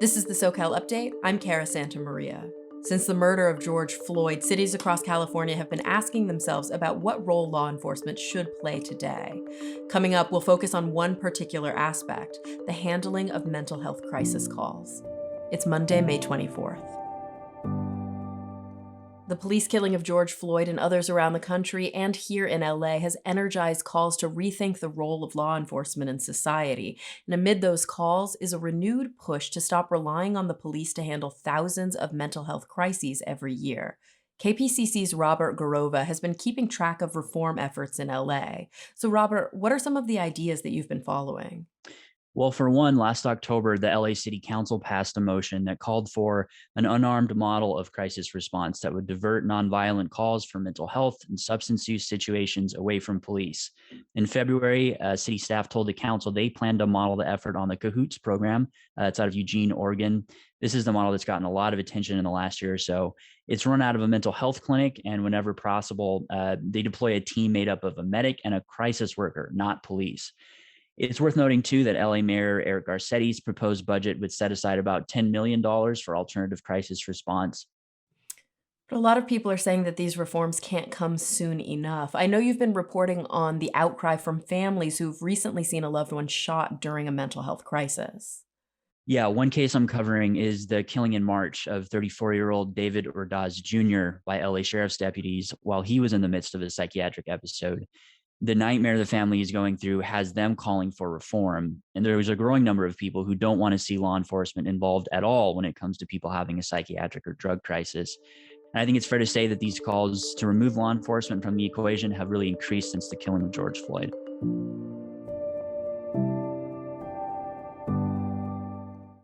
This is the SoCal Update. I'm Kara Santamaria. Since the murder of George Floyd, cities across California have been asking themselves about what role law enforcement should play today. Coming up, we'll focus on one particular aspect: the handling of mental health crisis calls. It's Monday, May 24th. The police killing of George Floyd and others around the country and here in LA has energized calls to rethink the role of law enforcement in society. And amid those calls is a renewed push to stop relying on the police to handle thousands of mental health crises every year. KPCC's Robert Garova has been keeping track of reform efforts in LA. So, Robert, what are some of the ideas that you've been following? Well, for one, last October, the LA City Council passed a motion that called for an unarmed model of crisis response that would divert nonviolent calls for mental health and substance use situations away from police. In February, city staff told the council they plan to model the effort on the Cahoots program. It's out of Eugene, Oregon. This is the model that's gotten a lot of attention in the last year or so. It's run out of a mental health clinic, and whenever possible, they deploy a team made up of a medic and a crisis worker, not police. It's worth noting, too, that LA Mayor Eric Garcetti's proposed budget would set aside about $10 million for alternative crisis response. But a lot of people are saying that these reforms can't come soon enough. I know you've been reporting on the outcry from families who've recently seen a loved one shot during a mental health crisis. Yeah, one case I'm covering is the killing in March of 34-year-old David Ordaz Jr. by LA sheriff's deputies while he was in the midst of a psychiatric episode. The nightmare the family is going through has them calling for reform. And there is a growing number of people who don't want to see law enforcement involved at all when it comes to people having a psychiatric or drug crisis. And I think it's fair to say that these calls to remove law enforcement from the equation have really increased since the killing of George Floyd.